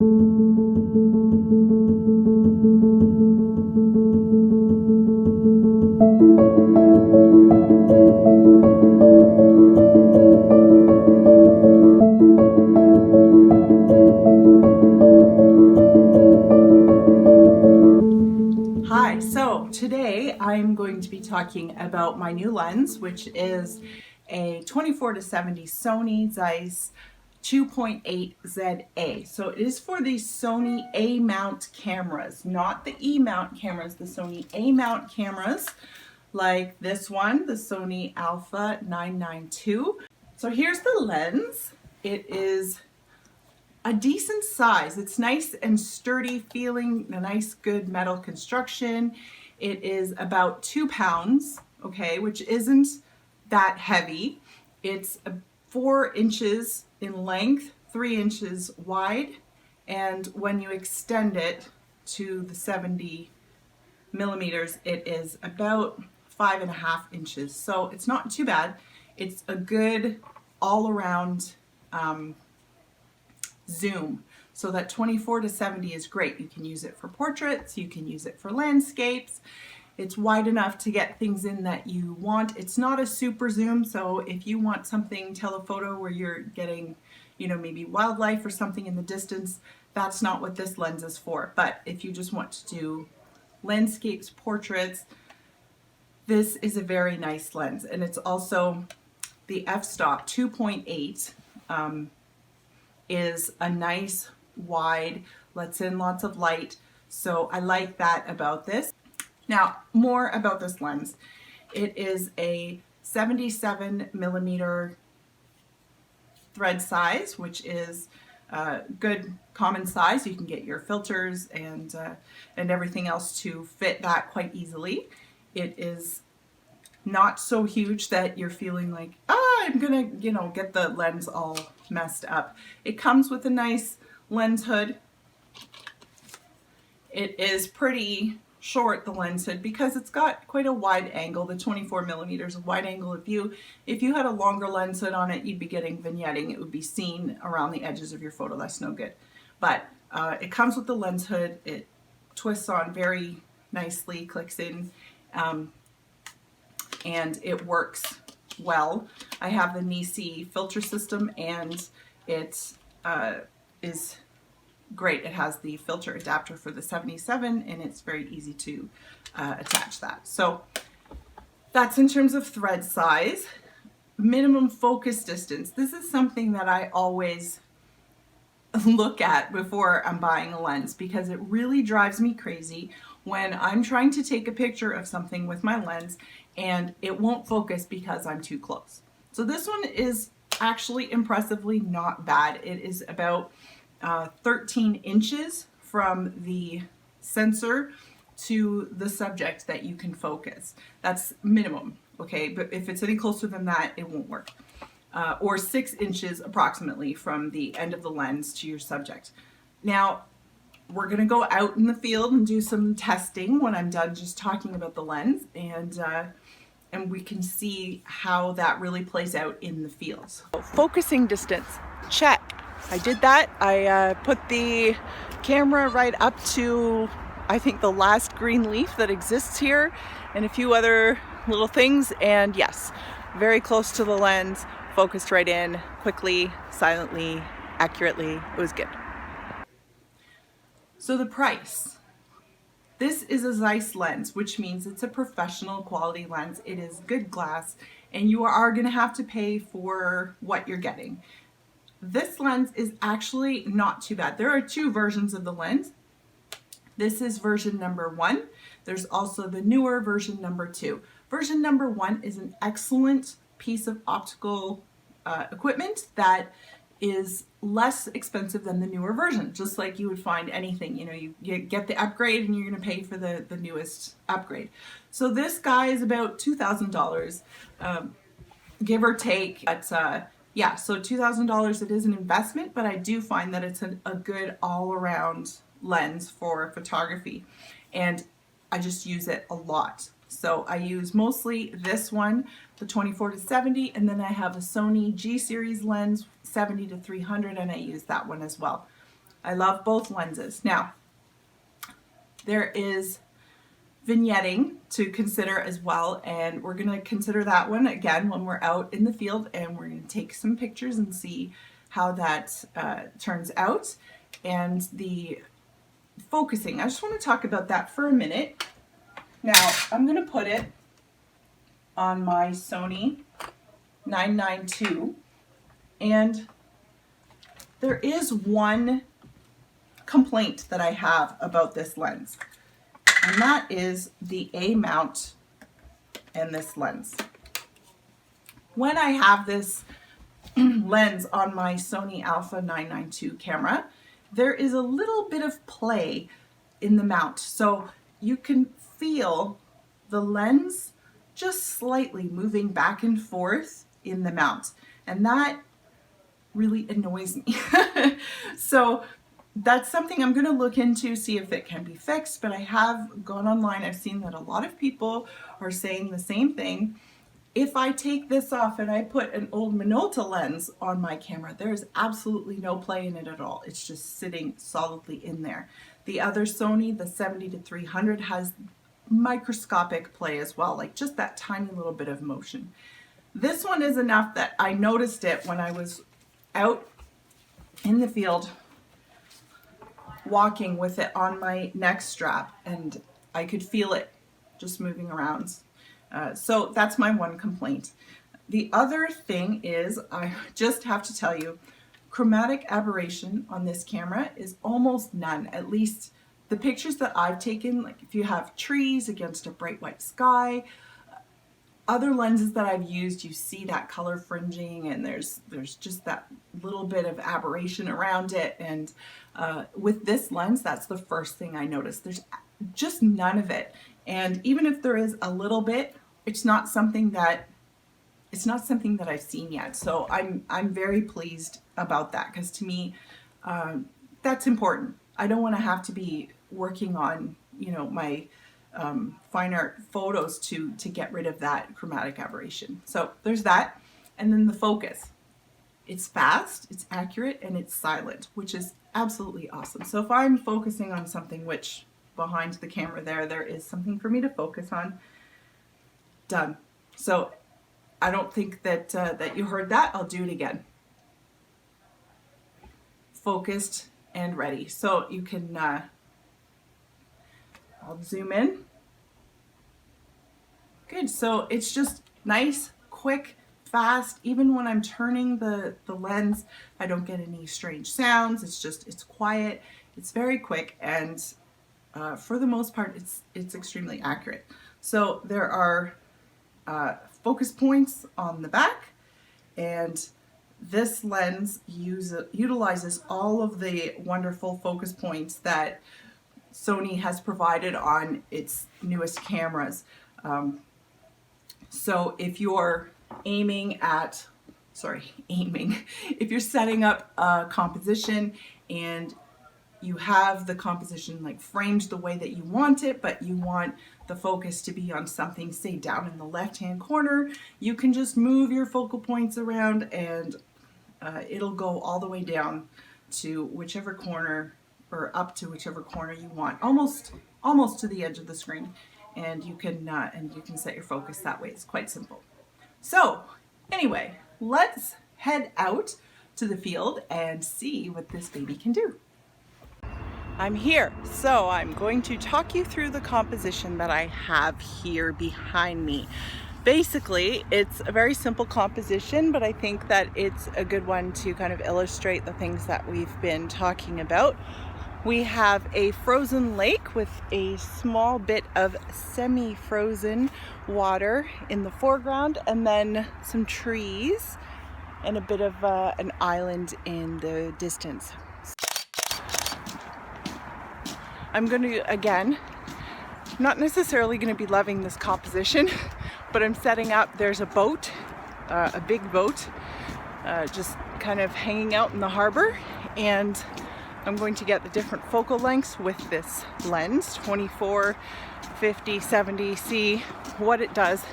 Hi, so today I'm going to be talking about my new lens, which is a 24-70 Sony Zeiss 2.8 ZA. So it is for the Sony A mount cameras, not the E mount cameras, the Sony A mount cameras like this one, the Sony Alpha 992. So here's the lens. It is a decent size. It's nice and sturdy feeling, a nice good metal construction. It is about 2 pounds, okay, which isn't that heavy. It's 4 inches in length, 3 inches wide, and when you extend it to the 70 millimeters, it is about 5.5 inches. So it's not too bad. It's a good all-around zoom. So that 24-70 is great. You can use it for portraits, you can use it for landscapes. It's wide enough to get things in that you want. It's not a super zoom, so if you want something telephoto where you're getting, maybe wildlife or something in the distance, that's not what this lens is for. But if you just want to do landscapes, portraits, this is a very nice lens. And it's also the f2.8 is a nice wide, lets in lots of light. So I like that about this. Now, more about this lens. It is a 77 millimeter thread size, which is a good common size. You can get your filters and everything else to fit that quite easily. It is not so huge that you're feeling like, I'm gonna, get the lens all messed up. It comes with a nice lens hood. It is pretty short, the lens hood, because it's got quite a wide angle. The 24 millimeters of wide angle. If you had a longer lens hood on it, you'd be getting vignetting. It would be seen around the edges of your photo. That's no good. But it comes with the lens hood. It twists on very nicely, clicks in, and it works well. I have the Nisi filter system, and it is great. It has the filter adapter for the 77, and it's very easy to attach that. So that's in terms of thread size. Minimum focus distance. This is something that I always look at before I'm buying a lens, because it really drives me crazy when I'm trying to take a picture of something with my lens and it won't focus because I'm too close. So this one is actually impressively not bad. It is about 13 inches from the sensor to the subject that you can focus. That's minimum, okay? But if it's any closer than that, it won't work. Or 6 inches approximately from the end of the lens to your subject. Now, we're gonna go out in the field and do some testing when I'm done just talking about the lens, and we can see how that really plays out in the field. Focusing distance, check. I did that. I put the camera right up to, I think, the last green leaf that exists here, and a few other little things, and yes, very close to the lens, focused right in, quickly, silently, accurately. It was good. So the price. This is a Zeiss lens, which means it's a professional quality lens. It is good glass, and you are going to have to pay for what you're getting. This lens is actually not too bad. There are 2 versions of the lens. This is version number 1. There's also the newer version number 2. Version number 1 is an excellent piece of optical equipment that is less expensive than the newer version, just like you would find anything. You get the upgrade and you're going to pay for the newest upgrade. So this guy is about $2,000, give or take. But yeah, so $2,000, it is an investment, but I do find that it's a good all-around lens for photography, and I just use it a lot. So I use mostly this one, the 24-70, and then I have a Sony G series lens 70-300, and I use that one as well. I love both lenses. Now, there is vignetting to consider as well, and we're going to consider that one again when we're out in the field, and we're going to take some pictures and see how that turns out. And the focusing, I just want to talk about that for a minute. Now, I'm going to put it on my Sony 992, and there is one complaint that I have about this lens, and that is the A mount and this lens. When I have this lens on my Sony Alpha 992 camera, there is a little bit of play in the mount. So you can feel the lens just slightly moving back and forth in the mount. And that really annoys me. So that's something I'm going to look into, see if it can be fixed. But I have gone online. I've seen that a lot of people are saying the same thing. If I take this off and I put an old Minolta lens on my camera, there's absolutely no play in it at all. It's just sitting solidly in there. The other Sony, the 70-300, has microscopic play as well, like just that tiny little bit of motion. This one is enough that I noticed it when I was out in the field walking with it on my neck strap, and I could feel it just moving around. So that's my one complaint. The other thing is, I just have to tell you, chromatic aberration on this camera is almost none. At least the pictures that I've taken, like if you have trees against a bright white sky, other lenses that I've used, you see that color fringing, and there's just that little bit of aberration around it. And with this lens, that's the first thing I noticed. There's just none of it. And even if there is a little bit, it's not something that I've seen yet. So I'm very pleased about that, because to me, that's important. I don't want to have to be working on, you know, my fine art photos to get rid of that chromatic aberration. So there's that. And then the focus. It's fast, it's accurate, and it's silent, which is absolutely awesome. So if I'm focusing on something, which behind the camera there is something for me to focus on, done. So I don't think that that you heard that. I'll do it again. Focused and ready. So you can, I'll zoom in. Good. So it's just nice, quick, fast. Even when I'm turning the lens, I don't get any strange sounds. It's quiet. It's very quick, and for the most part, it's extremely accurate. So there are focus points on the back, and this lens utilizes all of the wonderful focus points that Sony has provided on its newest cameras. So if you're if you're setting up a composition and you have the composition like framed the way that you want it, but you want the focus to be on something, say, down in the left-hand corner, you can just move your focal points around, and it'll go all the way down to whichever corner, or up to whichever corner you want, almost to the edge of the screen, and you can set your focus that way. It's quite simple. So anyway, let's head out to the field and see what this baby can do. I'm here, so I'm going to talk you through the composition that I have here behind me. Basically, it's a very simple composition, but I think that it's a good one to kind of illustrate the things that we've been talking about. We have a frozen lake with a small bit of semi-frozen water in the foreground, and then some trees and a bit of an island in the distance. I'm going to, again, not necessarily going to be loving this composition, but I'm setting up, there's a boat, a big boat, just kind of hanging out in the harbor, and I'm going to get the different focal lengths with this lens, 24, 50, 70, see what it does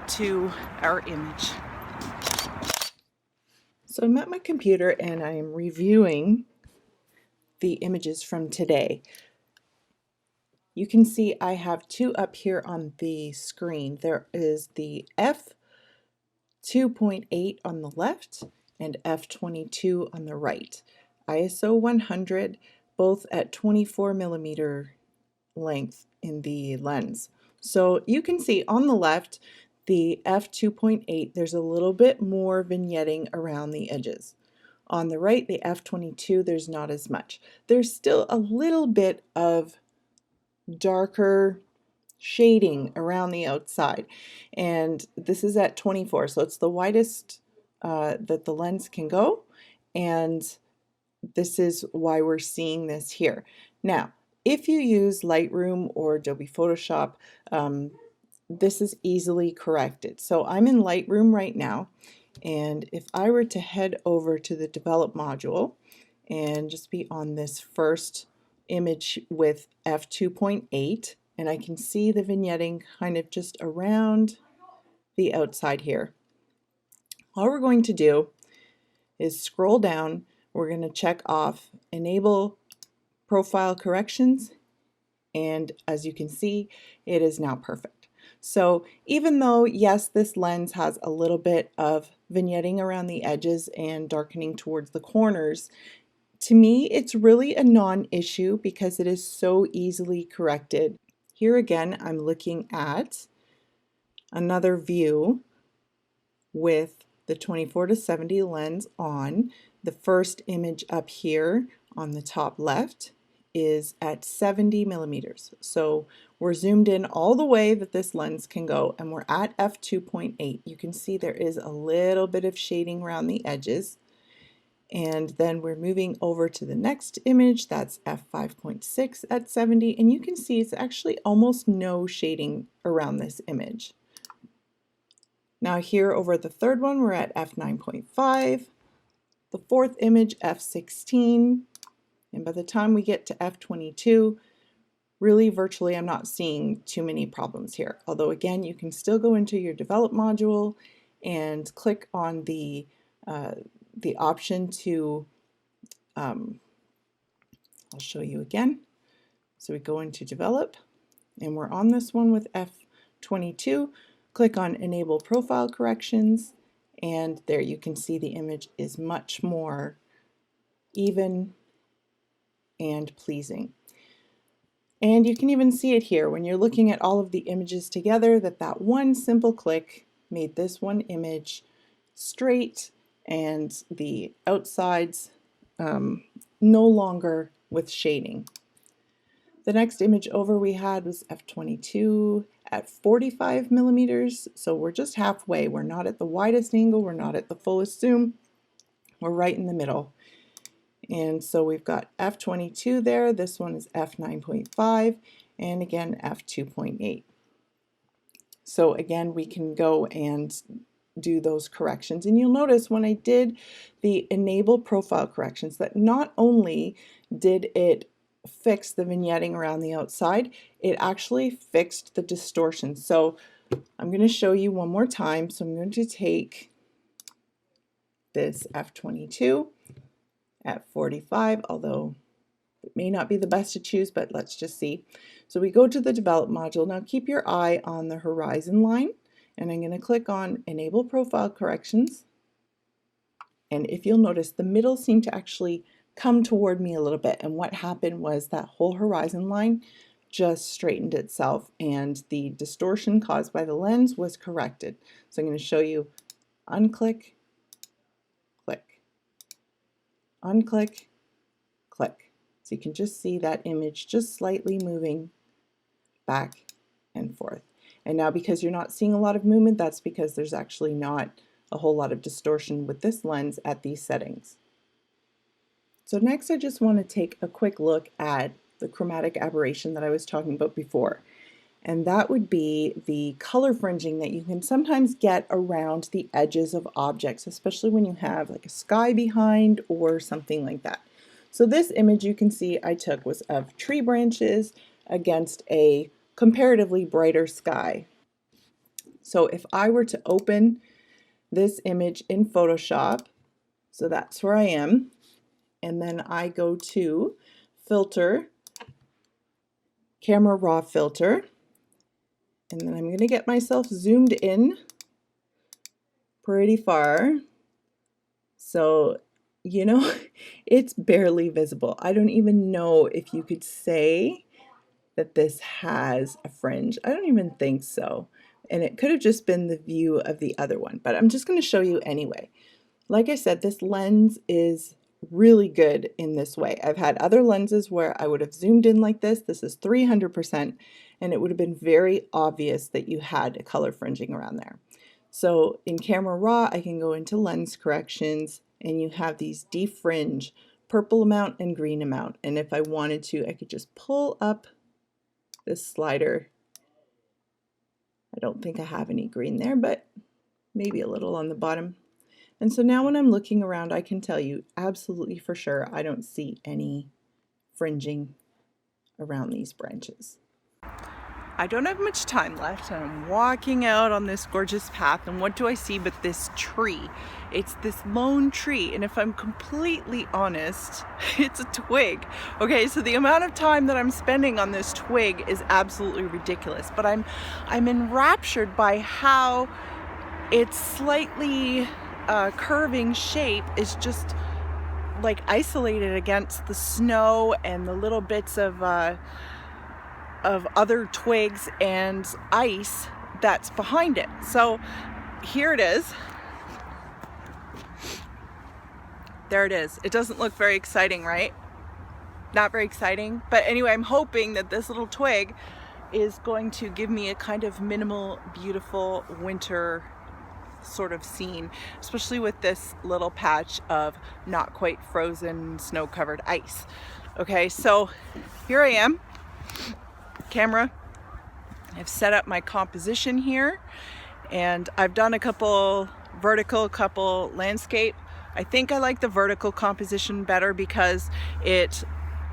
to our image. So I'm at my computer and I'm reviewing the images from today. You can see I have two up here on the screen. There is the f2.8 on the left and f22 on the right. ISO 100, both at 24 millimeter length in the lens. So you can see on the left, the f2.8, there's a little bit more vignetting around the edges. On the right, the f22, there's not as much. There's still a little bit of darker shading around the outside, and this is at 24, so it's the widest that the lens can go, and this is why we're seeing this here. Now, if you use Lightroom or Adobe Photoshop, this is easily corrected. So I'm in Lightroom right now, and if I were to head over to the Develop module and just be on this first image with f2.8, and I can see the vignetting kind of just around the outside here. All we're going to do is scroll down. We're going to check off Enable Profile Corrections, and as you can see, it is now perfect. So even though, yes, this lens has a little bit of vignetting around the edges and darkening towards the corners, to me, it's really a non-issue because it is so easily corrected. Here again, I'm looking at another view with the 24-70 lens on. The first image up here on the top left is at 70 millimeters. So we're zoomed in all the way that this lens can go, and we're at f2.8. You can see there is a little bit of shading around the edges. And then we're moving over to the next image, that's f5.6 at 70, and you can see it's actually almost no shading around this image. Now here over the third one, we're at f9.5, the fourth image f16, and by the time we get to f22, really virtually I'm not seeing too many problems here. Although again, you can still go into your Develop module and click on the option to, I'll show you again. So we go into Develop, and we're on this one with f22. Click on Enable Profile Corrections, and there you can see the image is much more even and pleasing. And you can even see it here when you're looking at all of the images together, that one simple click made this one image straight and the outsides no longer with shading. The next image over we had was f22 at 45 millimeters, so we're just halfway. We're not at the widest angle, we're not at the fullest zoom, we're right in the middle. And so we've got f22 there, this one is f9.5, and again f2.8. So again, we can go and do those corrections. And you'll notice when I did the Enable Profile Corrections that not only did it fix the vignetting around the outside, it actually fixed the distortion. So I'm going to show you one more time. So I'm going to take this f22 at 45, although it may not be the best to choose, but let's just see. So we go to the Develop module. Now keep your eye on the horizon line, and I'm going to click on Enable Profile Corrections. And if you'll notice, the middle seemed to actually come toward me a little bit, and what happened was that whole horizon line just straightened itself, and the distortion caused by the lens was corrected. So I'm going to show you unclick, click, unclick, click. So you can just see that image just slightly moving back and forth. And now because you're not seeing a lot of movement, that's because there's actually not a whole lot of distortion with this lens at these settings. So next I just want to take a quick look at the chromatic aberration that I was talking about before. And that would be the color fringing that you can sometimes get around the edges of objects, especially when you have like a sky behind or something like that. So this image you can see I took was of tree branches against a comparatively brighter sky. So if I were to open this image in Photoshop, so that's where I am, and then I go to filter, camera raw filter, and then I'm going to get myself zoomed in pretty far. So, you know, it's barely visible. I don't even know if you could say that this has a fringe. I don't even think so. And it could have just been the view of the other one, but I'm just going to show you anyway. Like I said, this lens is really good in this way. I've had other lenses where I would have zoomed in like this. This is 300%, and it would have been very obvious that you had a color fringing around there. So in Camera Raw, I can go into lens corrections, and you have these defringe, purple amount and green amount. And if I wanted to, I could just pull up this slider. I don't think I have any green there, but maybe a little on the bottom. And so now when I'm looking around, I can tell you absolutely for sure I don't see any fringing around these branches. I don't have much time left, and I'm walking out on this gorgeous path, and what do I see but this tree? It's this lone tree, and if I'm completely honest, it's a twig. Okay, so the amount of time that I'm spending on this twig is absolutely ridiculous, but I'm enraptured by how its slightly curving shape is just like isolated against the snow and the little bits of other twigs and ice that's behind it. So here it is. There it is. It doesn't look very exciting, right? Not very exciting. But anyway, I'm hoping that this little twig is going to give me a kind of minimal, beautiful winter sort of scene, especially with this little patch of not quite frozen, snow-covered ice. Okay, so here I am. Camera. I've set up my composition here, and I've done a couple vertical, couple landscape. I think I like the vertical composition better because it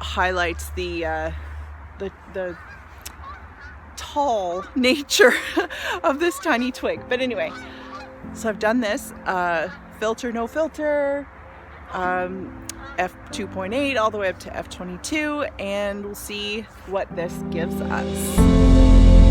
highlights the tall nature of this tiny twig. But anyway, so I've done this filter, no filter, f2.8 all the way up to f22, and we'll see what this gives us.